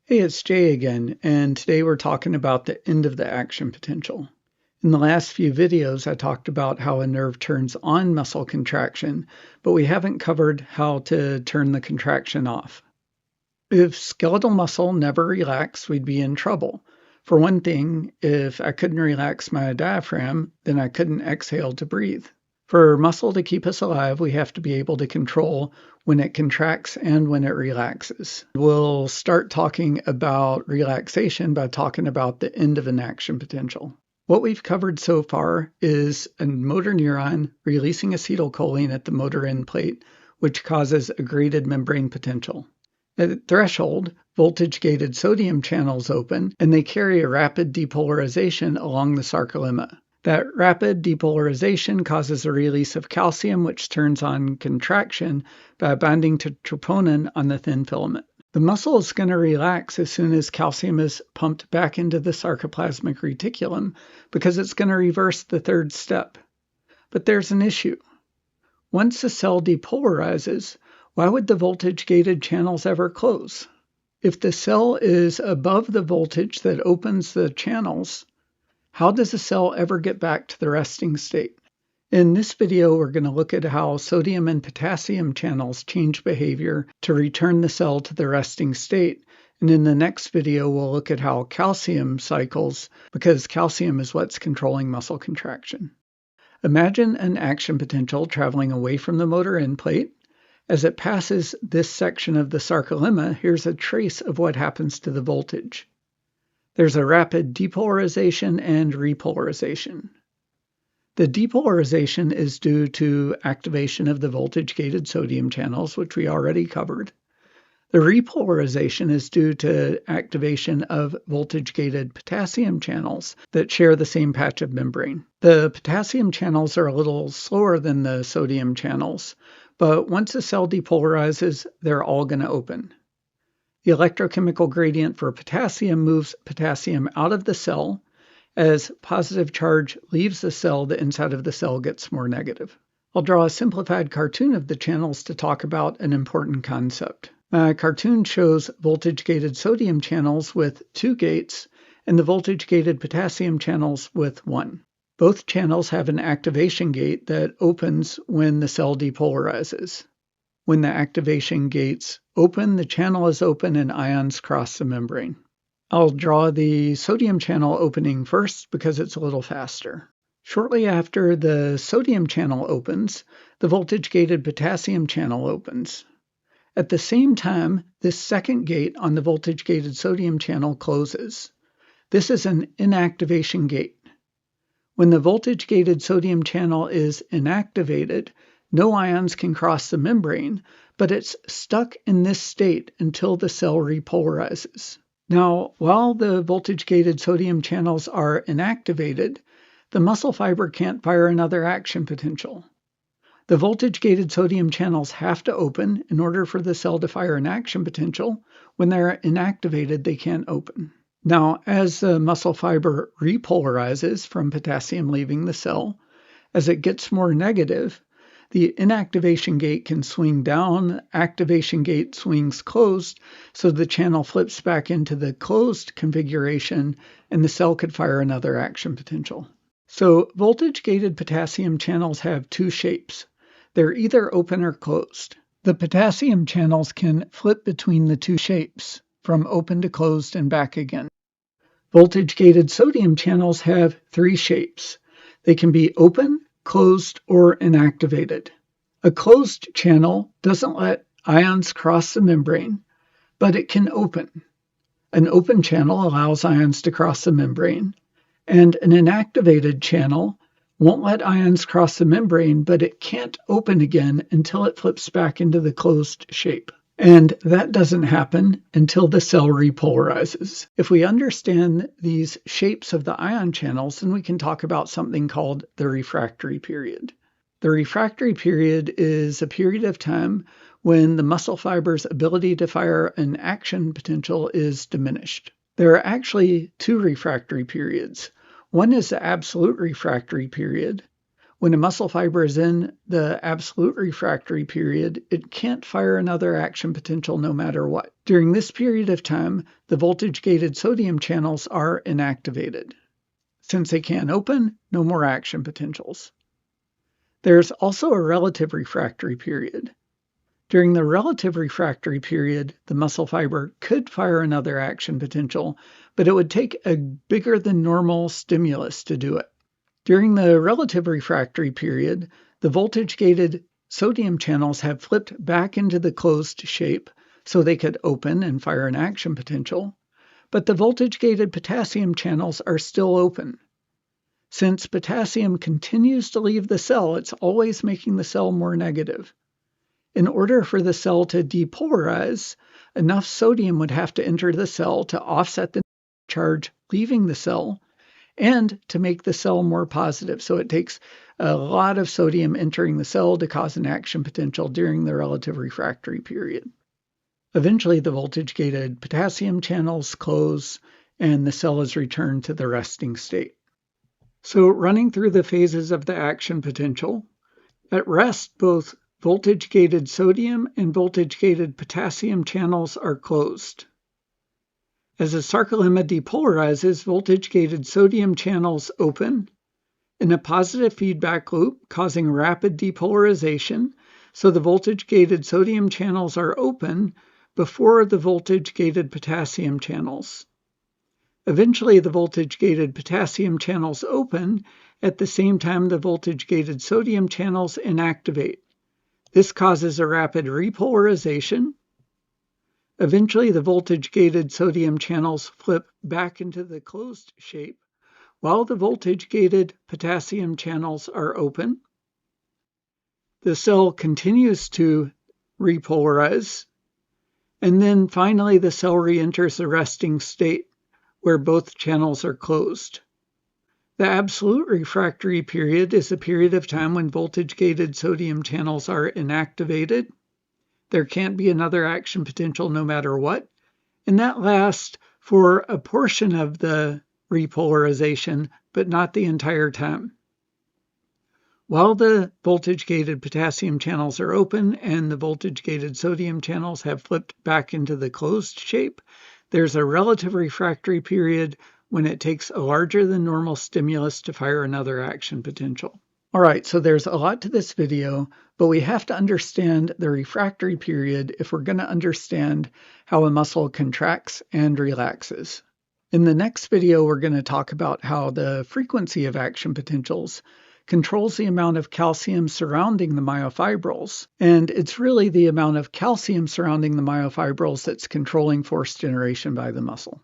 Hey, it's Jay again, and today we're talking about the end of the action potential. In the last few videos, I talked about how a nerve turns on muscle contraction, but we haven't covered how to turn the contraction off. If skeletal muscle never relaxed, we'd be in trouble. For one thing, if I couldn't relax my diaphragm, then I couldn't exhale to breathe. For muscle to keep us alive, we have to be able to control when it contracts and when it relaxes. We'll start talking about relaxation by talking about the end of an action potential. What we've covered so far is a motor neuron releasing acetylcholine at the motor end plate, which causes a graded membrane potential. At threshold, voltage-gated sodium channels open, and they carry a rapid depolarization along the sarcolemma. That rapid depolarization causes a release of calcium, which turns on contraction by binding to troponin on the thin filament. The muscle is going to relax as soon as calcium is pumped back into the sarcoplasmic reticulum because it's going to reverse the third step. But there's an issue. Once the cell depolarizes, why would the voltage-gated channels ever close? If the cell is above the voltage that opens the channels, how does a cell ever get back to the resting state? In this video, we're going to look at how sodium and potassium channels change behavior to return the cell to the resting state. And in the next video, we'll look at how calcium cycles, because calcium is what's controlling muscle contraction. Imagine an action potential traveling away from the motor end plate. As it passes this section of the sarcolemma, here's a trace of what happens to the voltage. There's a rapid depolarization and repolarization. The depolarization is due to activation of the voltage-gated sodium channels, which we already covered. The repolarization is due to activation of voltage-gated potassium channels that share the same patch of membrane. The potassium channels are a little slower than the sodium channels, but once a cell depolarizes, they're all going to open. The electrochemical gradient for potassium moves potassium out of the cell. As positive charge leaves the cell, the inside of the cell gets more negative. I'll draw a simplified cartoon of the channels to talk about an important concept. My cartoon shows voltage-gated sodium channels with 2 gates and the voltage-gated potassium channels with 1. Both channels have an activation gate that opens when the cell depolarizes. When the activation gates open, the channel is open and ions cross the membrane. I'll draw the sodium channel opening first because it's a little faster. Shortly after the sodium channel opens, the voltage-gated potassium channel opens. At the same time, this second gate on the voltage-gated sodium channel closes. This is an inactivation gate. When the voltage-gated sodium channel is inactivated, no ions can cross the membrane, but it's stuck in this state until the cell repolarizes. Now, while the voltage-gated sodium channels are inactivated, the muscle fiber can't fire another action potential. The voltage-gated sodium channels have to open in order for the cell to fire an action potential. When they're inactivated, they can't open. Now, as the muscle fiber repolarizes from potassium leaving the cell, as it gets more negative, the inactivation gate can swing down, activation gate swings closed, so the channel flips back into the closed configuration and the cell could fire another action potential. So voltage-gated potassium channels have 2 shapes. They're either open or closed. The potassium channels can flip between the 2 shapes, from open to closed and back again. Voltage-gated sodium channels have 3 shapes. They can be open, closed, or inactivated. A closed channel doesn't let ions cross the membrane, but it can open. An open channel allows ions to cross the membrane, and an inactivated channel won't let ions cross the membrane, but it can't open again until it flips back into the closed shape. And that doesn't happen until the cell repolarizes. If we understand these shapes of the ion channels, then we can talk about something called the refractory period. The refractory period is a period of time when the muscle fiber's ability to fire an action potential is diminished. There are actually 2 refractory periods. One is the absolute refractory period, When a muscle fiber is in the absolute refractory period, it can't fire another action potential no matter what. During this period of time, the voltage-gated sodium channels are inactivated. Since they can't open, no more action potentials. There's also a relative refractory period. During the relative refractory period, the muscle fiber could fire another action potential, but it would take a bigger than normal stimulus to do it. During the relative refractory period, the voltage-gated sodium channels have flipped back into the closed shape so they could open and fire an action potential, but the voltage-gated potassium channels are still open. Since potassium continues to leave the cell, it's always making the cell more negative. In order for the cell to depolarize, enough sodium would have to enter the cell to offset the charge leaving the cell and to make the cell more positive. So it takes a lot of sodium entering the cell to cause an action potential during the relative refractory period. Eventually, the voltage-gated potassium channels close and the cell is returned to the resting state. So running through the phases of the action potential, at rest, both voltage-gated sodium and voltage-gated potassium channels are closed. As the sarcolemma depolarizes, voltage-gated sodium channels open in a positive feedback loop, causing rapid depolarization, so the voltage-gated sodium channels are open before the voltage-gated potassium channels. Eventually, the voltage-gated potassium channels open at the same time the voltage-gated sodium channels inactivate. This causes a rapid repolarization. Eventually, the voltage-gated sodium channels flip back into the closed shape, while the voltage-gated potassium channels are open. The cell continues to repolarize, and then finally the cell re-enters the resting state, where both channels are closed. The absolute refractory period is a period of time when voltage-gated sodium channels are inactivated. There can't be another action potential no matter what, and that lasts for a portion of the repolarization, but not the entire time. While the voltage-gated potassium channels are open and the voltage-gated sodium channels have flipped back into the closed shape, there's a relative refractory period when it takes a larger than normal stimulus to fire another action potential. All right, so there's a lot to this video, but we have to understand the refractory period if we're going to understand how a muscle contracts and relaxes. In the next video, we're going to talk about how the frequency of action potentials controls the amount of calcium surrounding the myofibrils, and it's really the amount of calcium surrounding the myofibrils that's controlling force generation by the muscle.